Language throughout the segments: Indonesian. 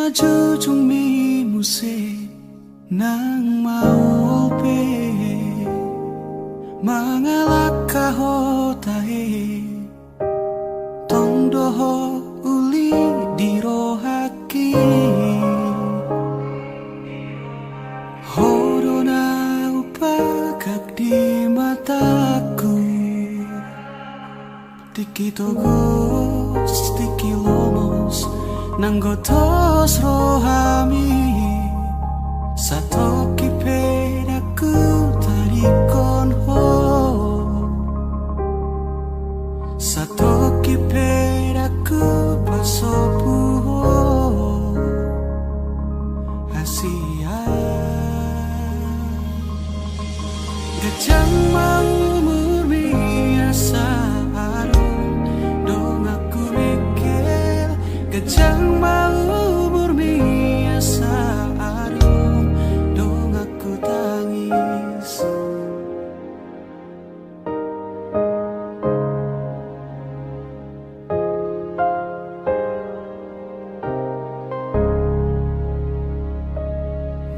Majujung mi muse nang maupe mangalak kahotahe tong doho uli dirohaki horona upagak di mataku tiki togos tiki lomos nanggotos rohami satoki pedaku tarikon ho satoki pedaku pasopu ho asia gajang mau murmi asa arum dong aku mikir gajang mau murmi asa arum dong aku tangis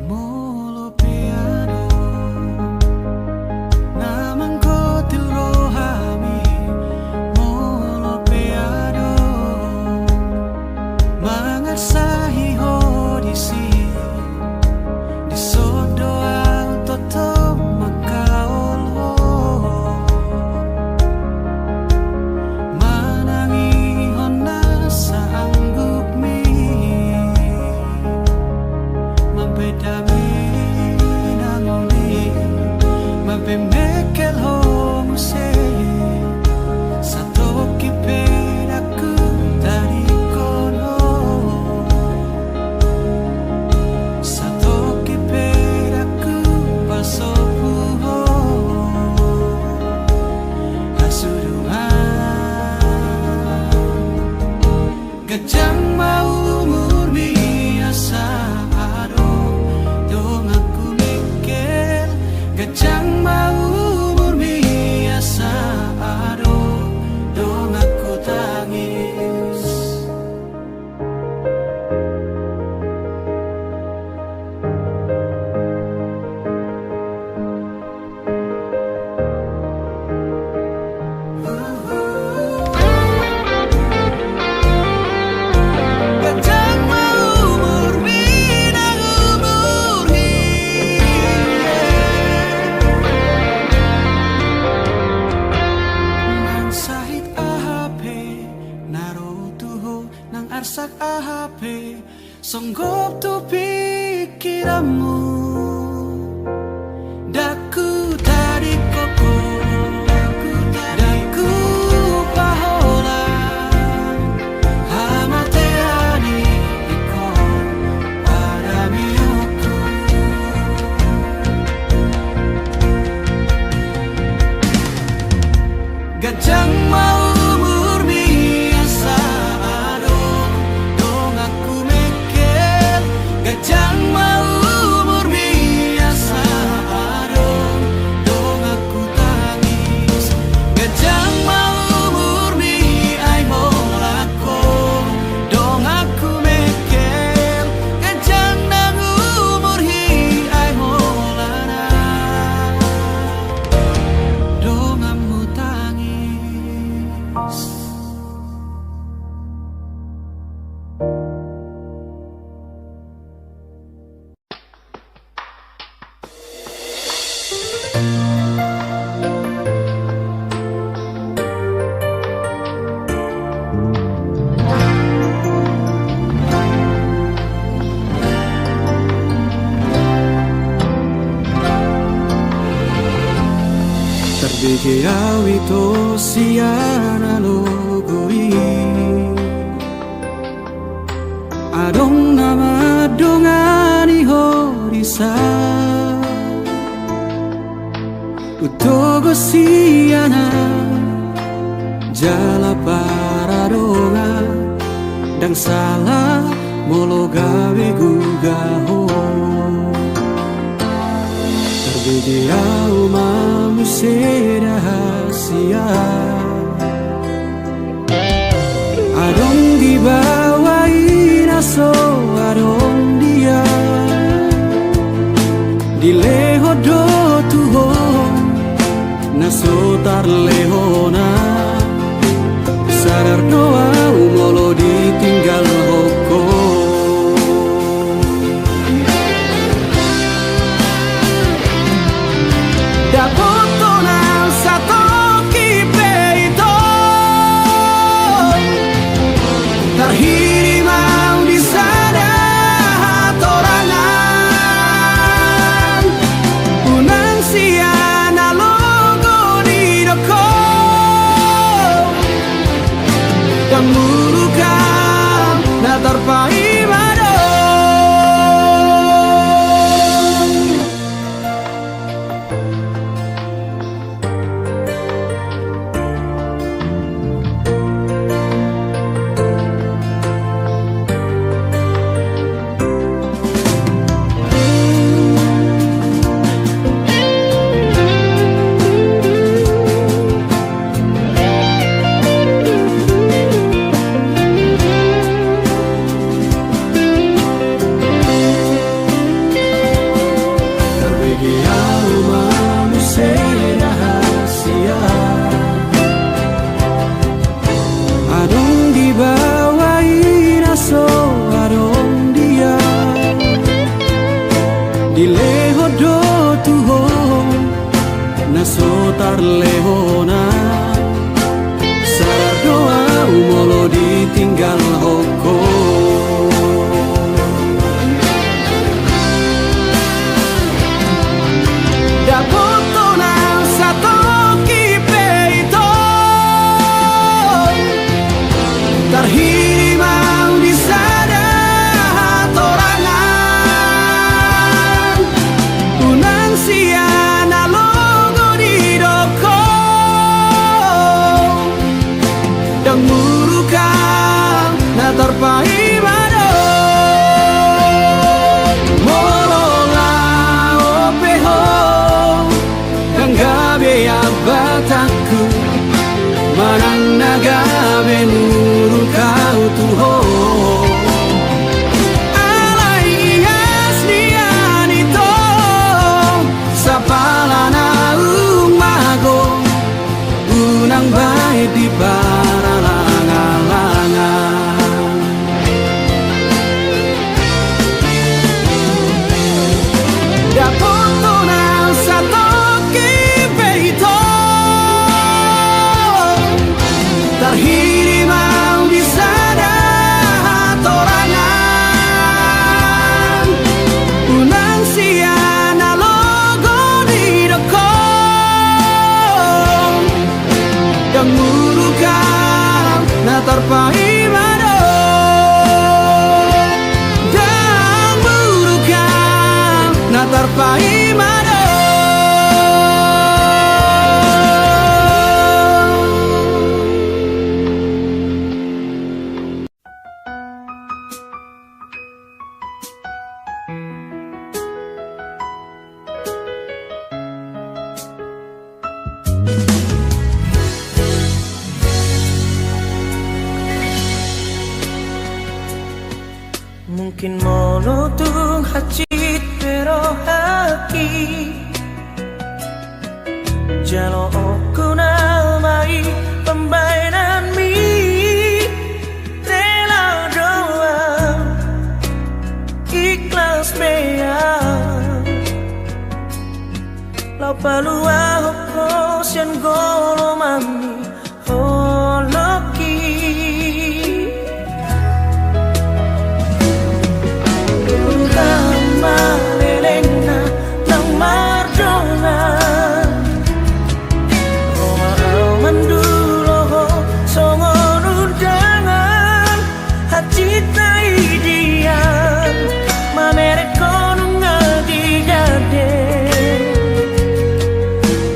molo piano namang kotil rohami molo piano mangasahi hodisi di sodoa toto makaol ho manangi hona sanggup mi mabedami nangoni mabemekel ho muse satoki pedaku dari kono satoki pedaku pasopu ho hasuruhan gajang mau murmi asa aro dong aku mikir gajang mau murmi asa aro dong aku tangis gajang mau murmi nang umurhi nang sahit ahape narutuho nang arsak ahape songgop tu pikiranmu daku tarik koko daku pahola hamateani iko para miyuku gajang mau murmi asa aro dong aku mikir gajang mau murmi asa aro dong aku tangis gajang mau murmi ay molako dong aku mikir gajang nang umurhi ay molana dong amu tangis terbegeawi to siana logoi adong nama dongani horisa utogo siana jala para donga dang salah molo gawe gugaho terbegeau mamusia rahasia adong di bawah inaso adong nasotar lehona sadar doa umolo ditinggal hoko dapotona satu kipe itu terhiri mau di sana torangan unang siana logo di doko dan murukan na terpai nasotar lehona sadar doa umolo ditinggal hoko dapotona satu kipe itu terhiri mau di sana torangan unang siana logo di doko dan murukan na terpai mado molola opeho dan gabe abataku manang nagabe murukau tuho unang baik di para langan-langan dapotona satu kipe itu terhiri mau di sana torangan unang siana logo di doko dan murukan na terpai mado dan murukan na terpai mado mungkin monotung hacit pero haki jalo aku namai pembainan mi rela doa ikhlas bea lau palua hoko sian golo mami holoki Malelena nang mardona Roma mandulo songon undangan hacita idian mamere konungal digade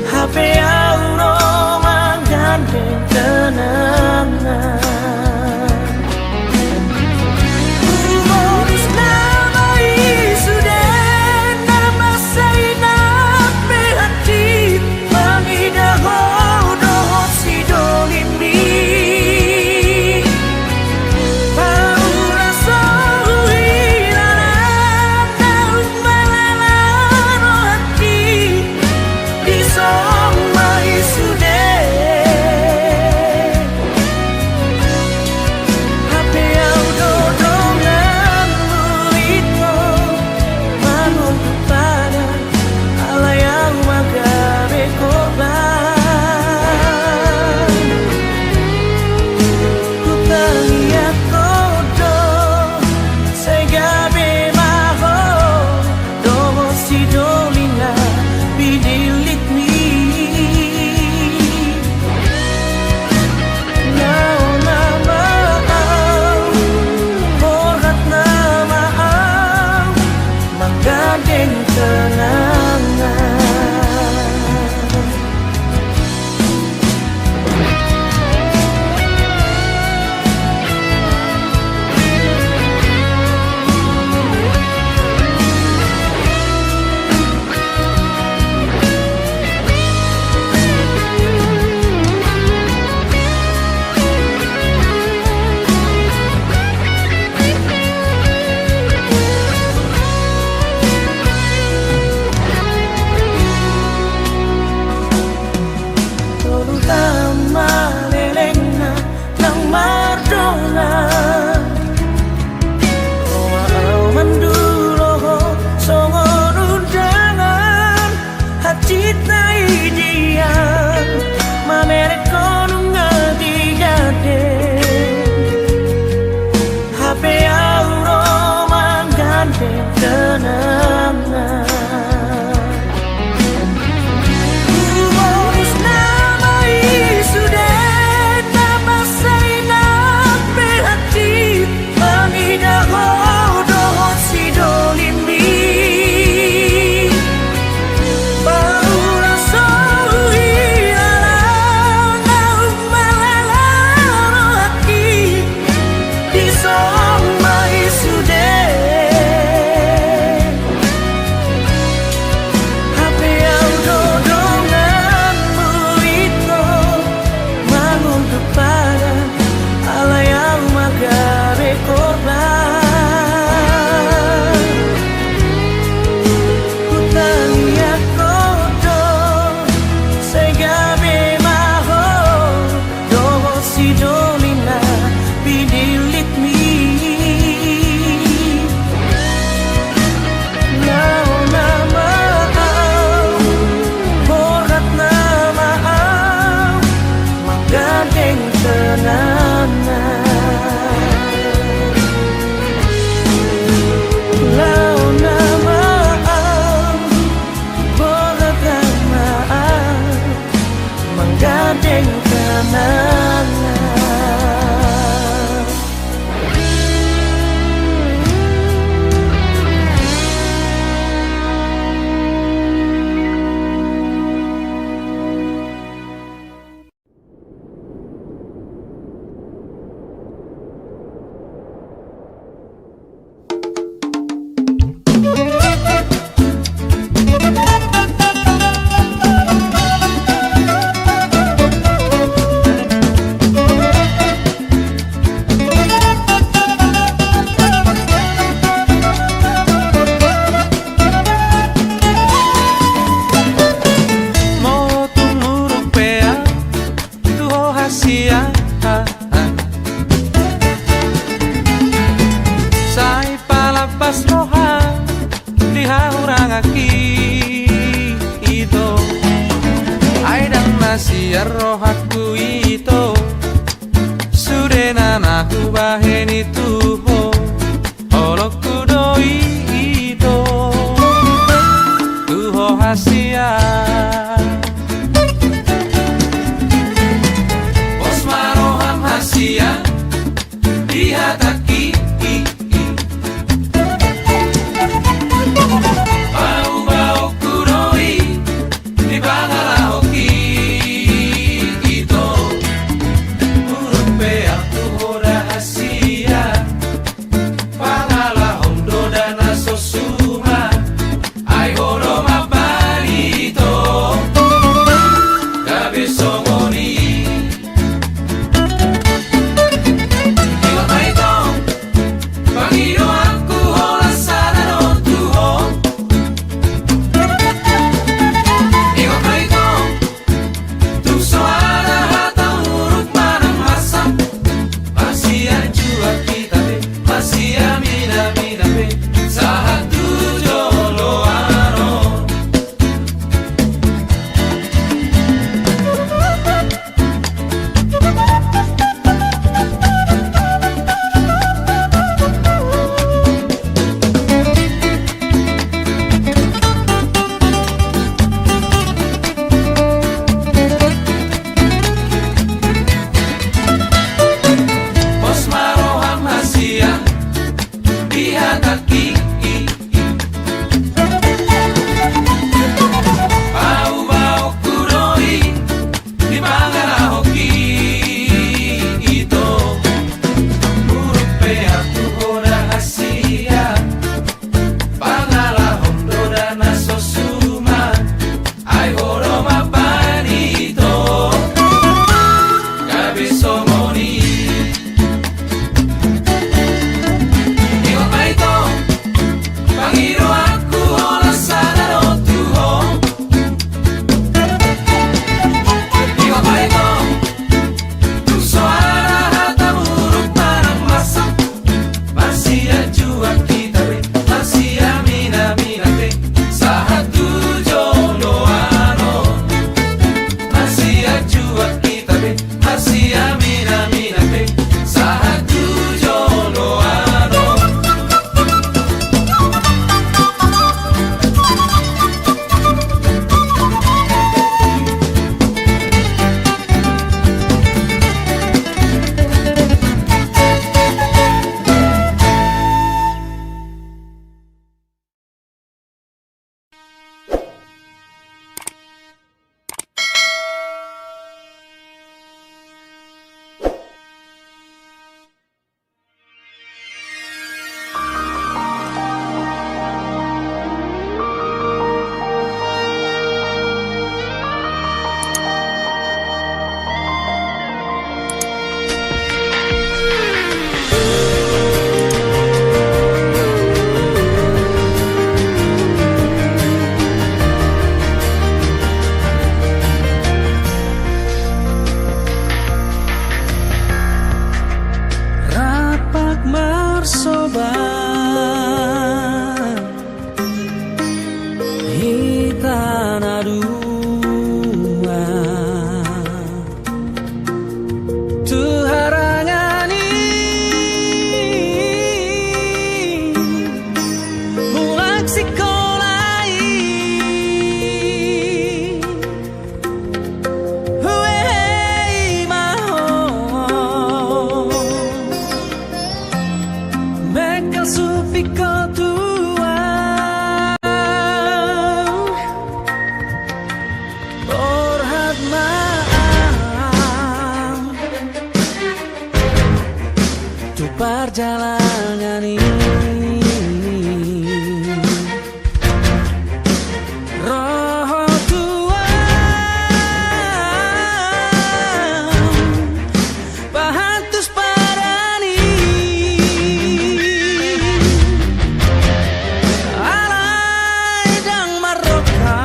HP auro manggan kenangan. Rohaku ito Sudena naku baheni tuho Oloku doi ito Tuho hasia Osmaroham hasia Dihataki Bau-bau kudoi Di bangala hoki Ai horo mabani to mana dua tu harangani mulak sekolai huei maho mekal supiko tua orhat maaf tu perjalanan ini roh tua bahatus parani alai dang maroka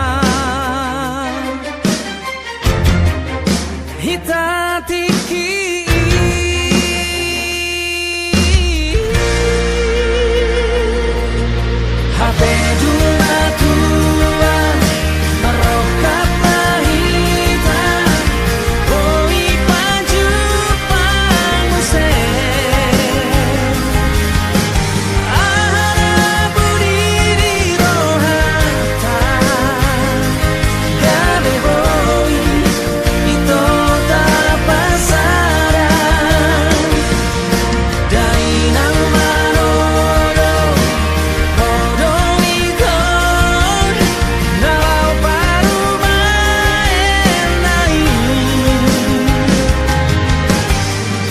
hitatiki Hape jumpa tua merokap mahita Koi paju pangusir Ahara budiri rohata Gabe boi ito tapasaran Dainang manolo Hodong ikon Nalau paru maen naik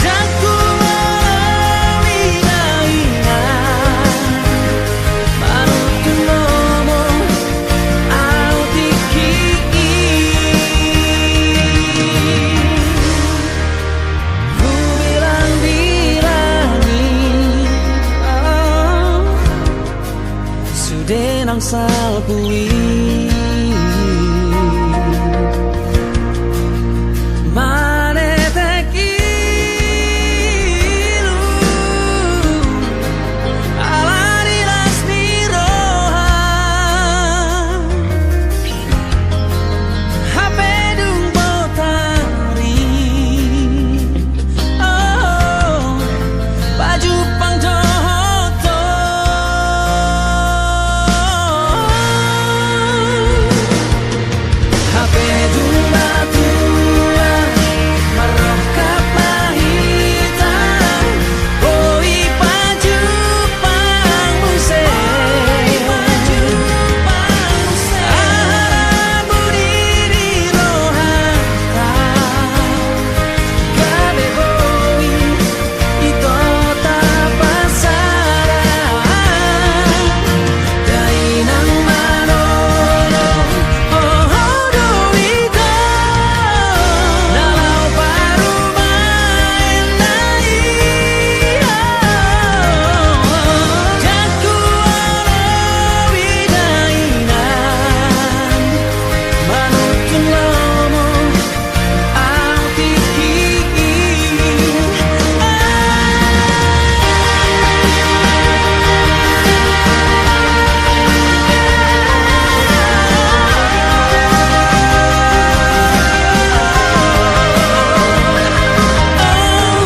Jaku winaina Manutun nomo Au tiki Ku bilang-bilangi Sudenang salpui Manetekilu Alanilas nirohan Hapedung botari Oh Baju pang johoto Hapedung batua Merokap mahita Koi baju pangusir Ahara budiri rohata Gabe boi ito tapasaran Dainang manolo Hodong ikon Nalau paru maen naik Jaku walau bidainan Manutun lomo Au tiki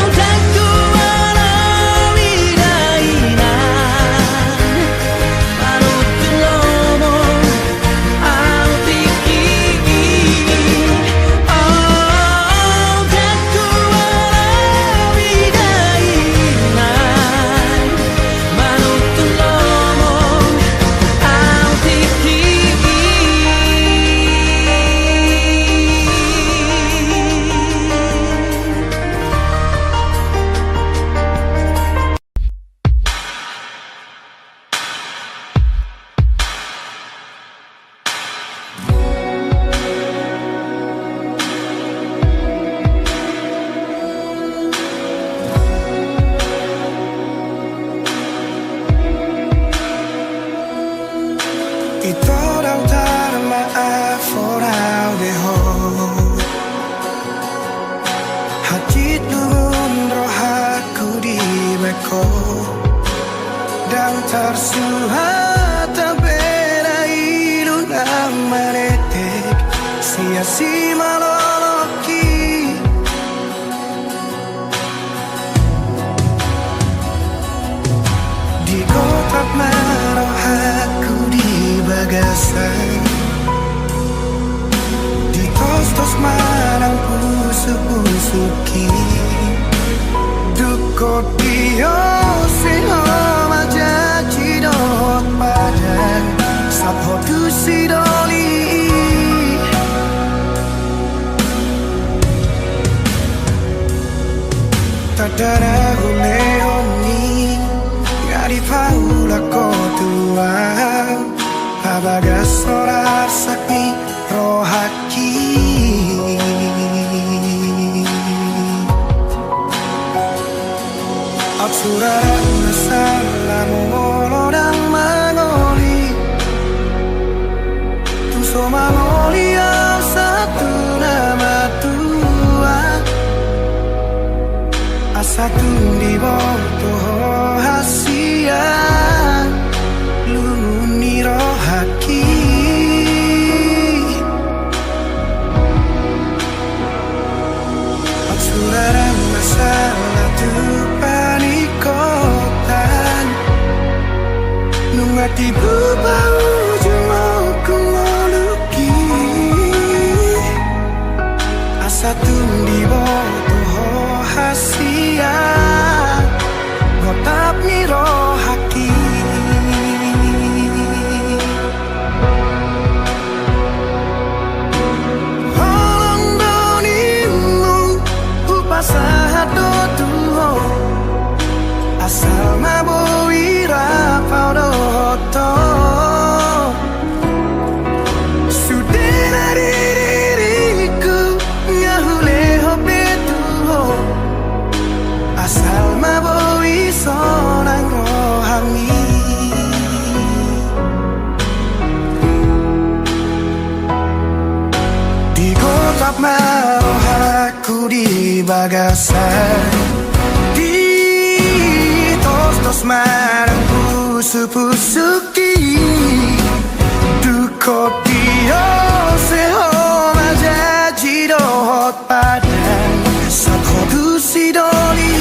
Jaku walau bidainan Manutun lomo Au tiki Jaku walau bidainan Manutun lomo Au tiki Ito daw tarma aforao de ho Hajit nun rohaku di meko Dan tersuha tabera ilu namarete masih maloloki. Di kotak marah aku di bagasan, di tos-tos marang pusuk-pusuki. Duko dio seho maja cidot padan sapho tu sidoli. Tadara hule honi ngari paula kotua abaga sorar sakni rohaki. Absurah masalah molodang manoli tu so manoli satu nama tua asatu di bawah hasia luni rohaki. Absurah masalah tu Nungati bubau jumau kumoluki asa tundi boto hasia gotap ni rohaki. Holong donimu upasahat do tuho asal mabowira paudoto sudena diriku ngahuleho betuho asal mabowi sonang rohami. Di kotap marohaku di bagasan, tos marang pusu-pusuki. Duko dio seho maja jidot padan sapho tu sidoli.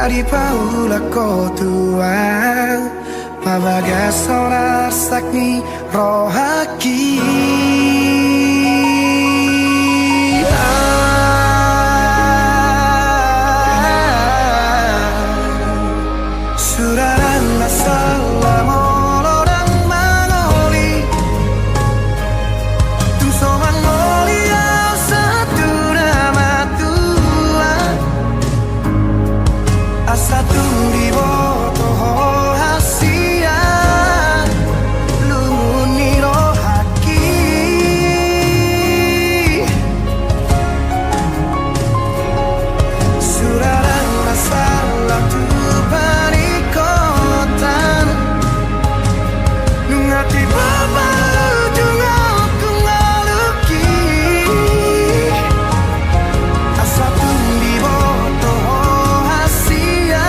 Di paula kotua mabaga sonar sakni rohaki. Suraran masalah molodang manoli tu so manoli satu nama tua satu di bawah hasia lumuni rohaki. Suraran masalah tu panikotan nungati baba ujung ngaluki asatu di bawah hasia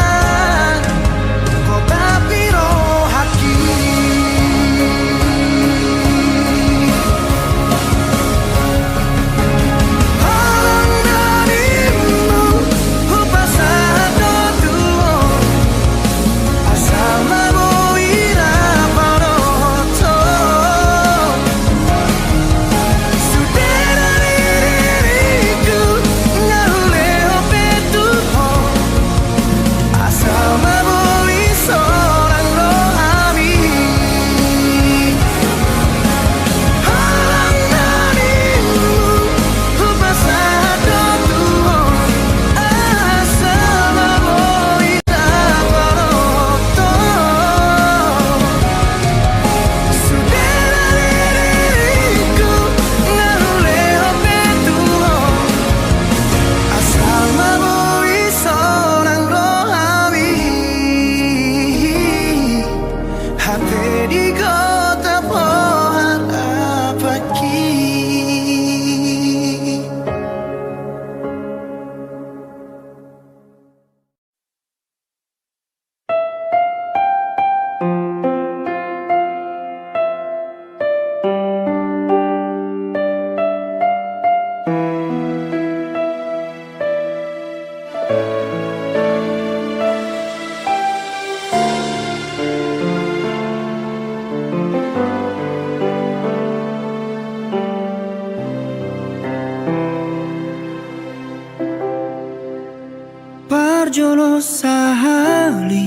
sahali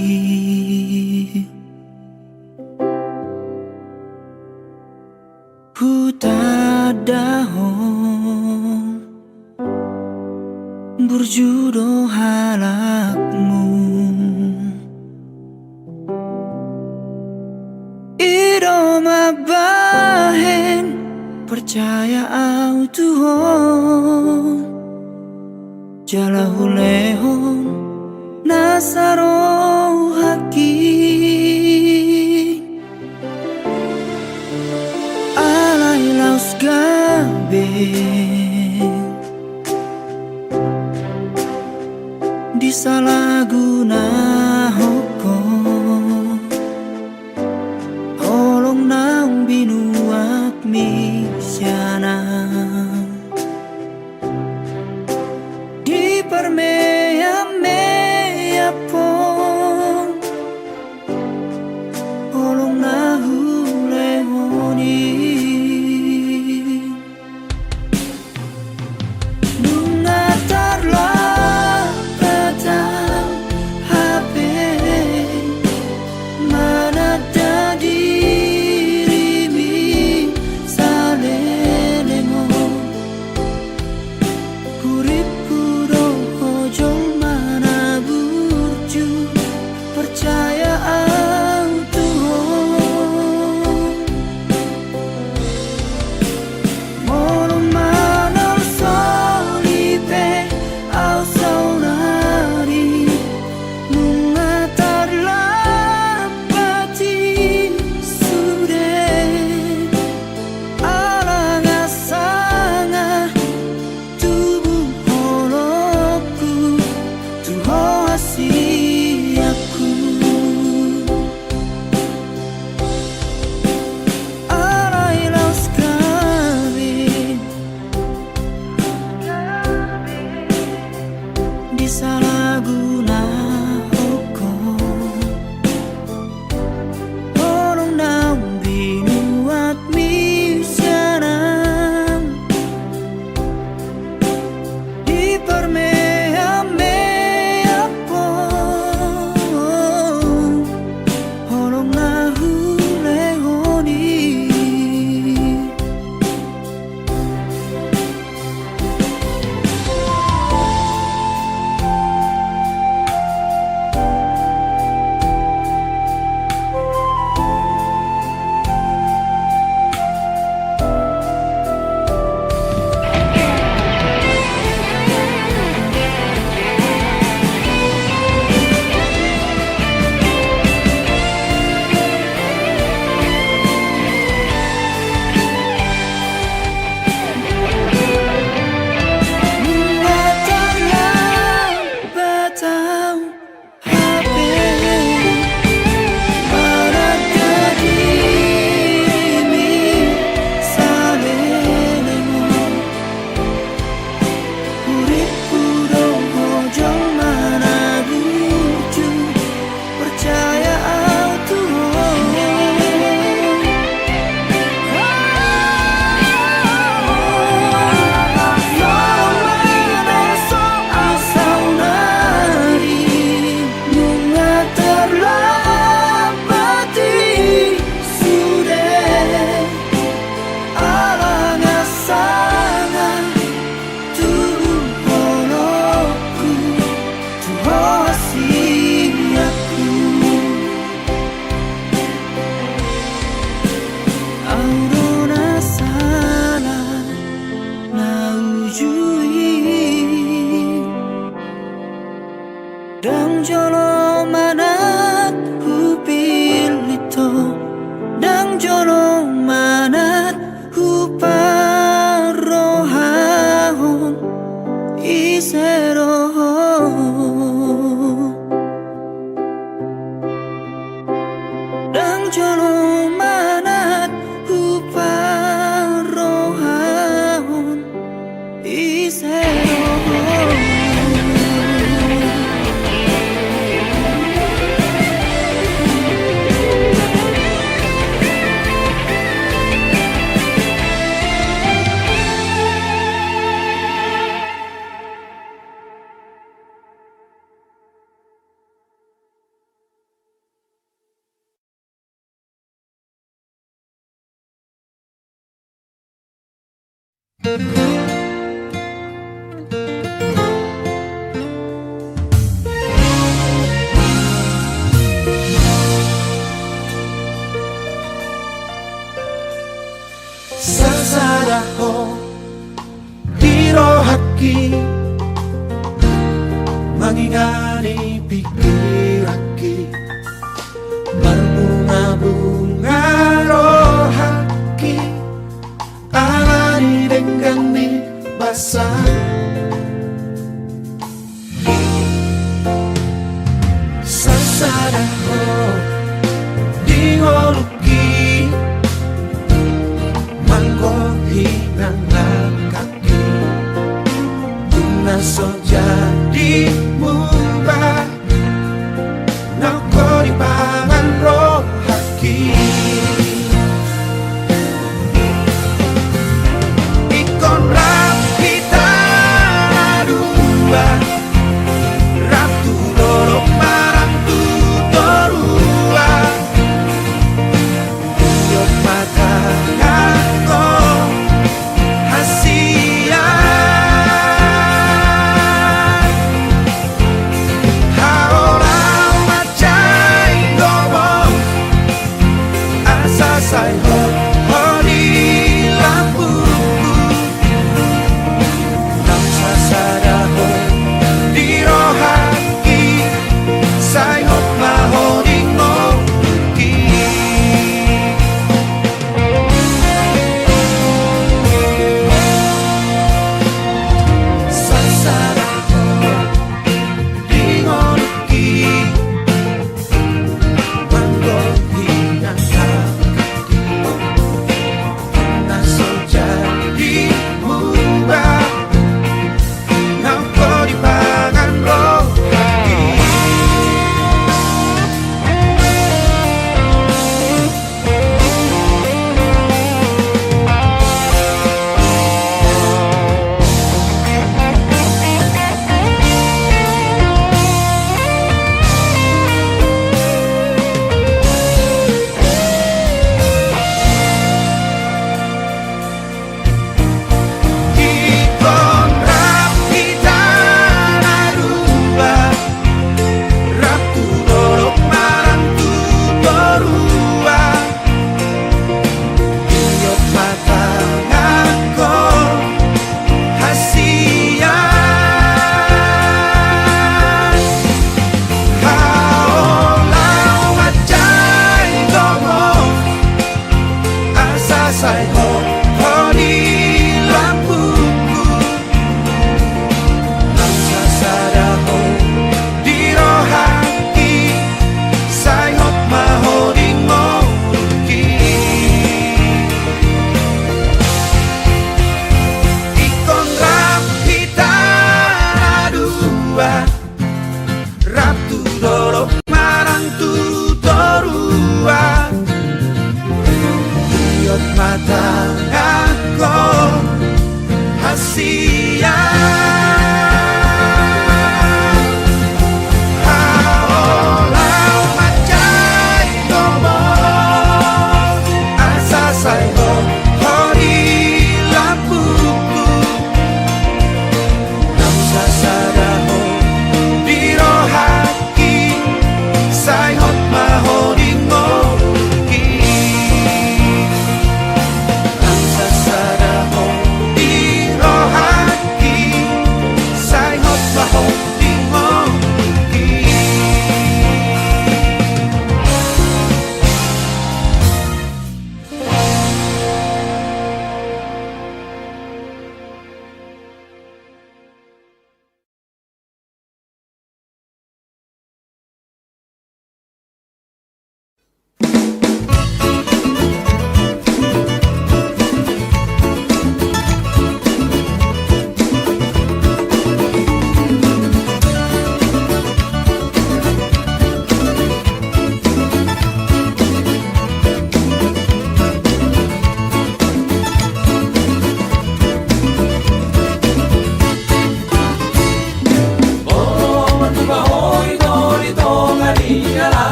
ku tak dahong berjudo halakmu iroma bahen percaya au Tuhan jalahu lehon nasaro haki alai laus gabe disalahguna hukum holong naung binuak misyana di permea-mea pon holong nahu lehoni nunga tarlah kata HP mana dirimi saleh Sasaraho dirohaki mangingani pikiraki berbunga-bunga rohaki alani dengan basah Sasaraho diholuki mangkohinang kaki Tuna so jadi mubah Nako di pangan roh haki Ikon rapi dua Ratu dorok marang tutorua Yop mata ngako hasia Haolau macai gobong Asa say ho di lampuku Nang sasadaho di rohaki Say hop mahoding moki Sasadaho di ngoluki manggohinang kaki Naso jadi mubah Nako di pangan rohaki Ikon rapi dua Ratu dorok marang tutorua Iyop mata ngako hasia Haolau macai gomong Asa say ho di lampuku Nang sasadaho di rohaki Say hop mahoding moki Ikon rapi dua Ratu dorok marang tutorua Iyot mata ngako hasia Haolau macai gomong Asa say ho di lampuku Nang sasadaho di rohaki Say hop mahoding moki Nang sasadaho di rohaki Say hop mahoding moki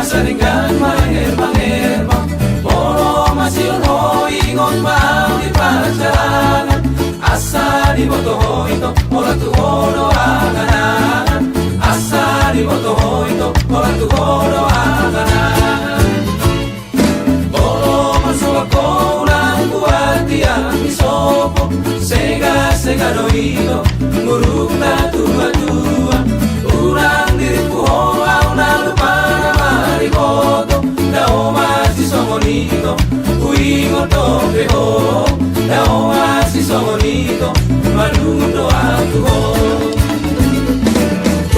Saringan maher bangher bang Boro masih hoi Asa di boto hoito ola tu horo agana. Asa di boto hoito ola tu horo agana. Bolo masuk ako ulang buat yang isopo. Sega no ito nguruk na tua-tua. Ulang diriku hoa una lupa na marigoto. Dao masih songonito uingo tope ho. Dao masih songonito malundo aku ho.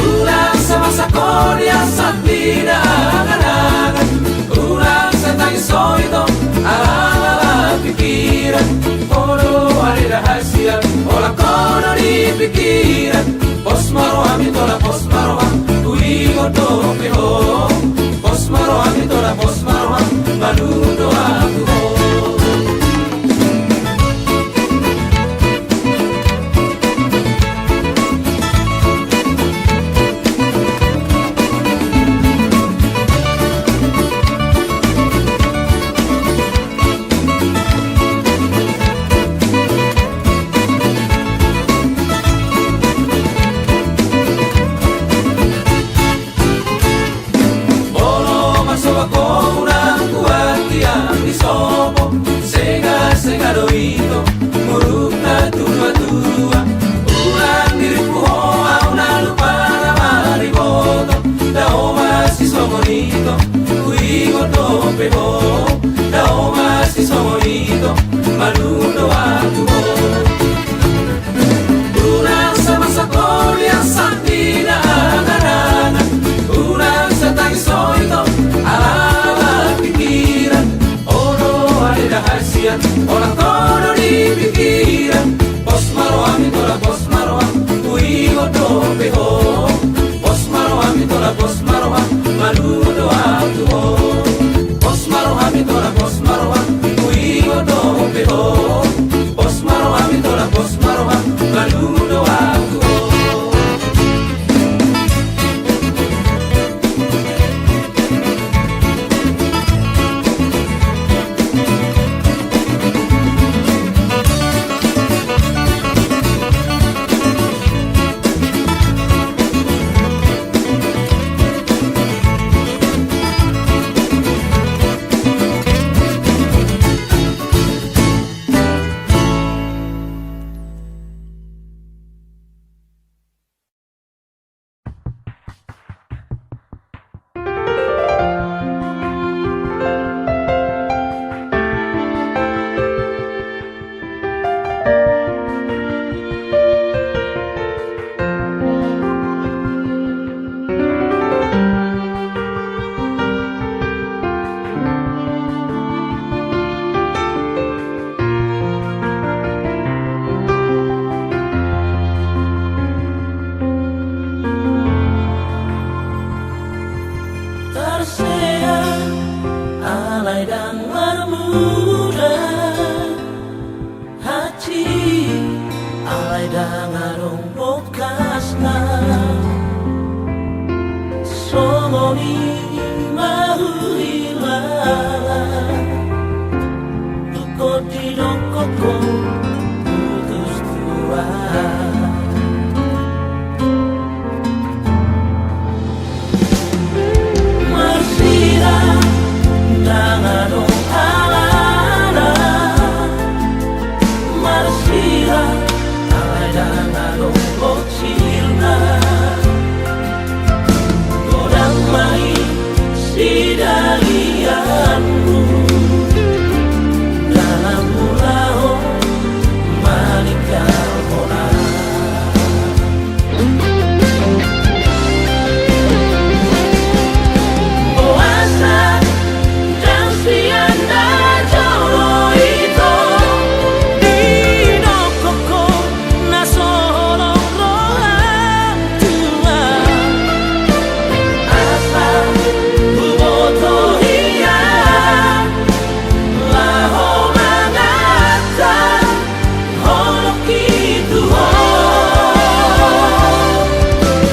Ulang sama sakoria sapina angan-angan. Ulang setang soito ala-ala pikiran. Kono ada rahasia olah kono di pikiran. Pos maro ami tola pos maro uingo tope ho. Pos maro ami tola pos maro malundo aku ho. Sega doito muruk na tua-tua. Ulang diriku hoa una lupa na mariboto. Dao masih songonito uingo tope ho. Dao masih songonito malundo aku ho. Ulang sama sakoria santina angan-angan. Ulang setang soito ala-ala pikiran. Rahasia orang kono di pikiran. Pos maro ami tola pos maro uingo tope ho. Pos maro ami tola pos maro malundo aku ho. Pos maro ami tola pos maro uingo tope ho. Pos maro ami tola pos maro malundo aku ho.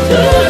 Tuhan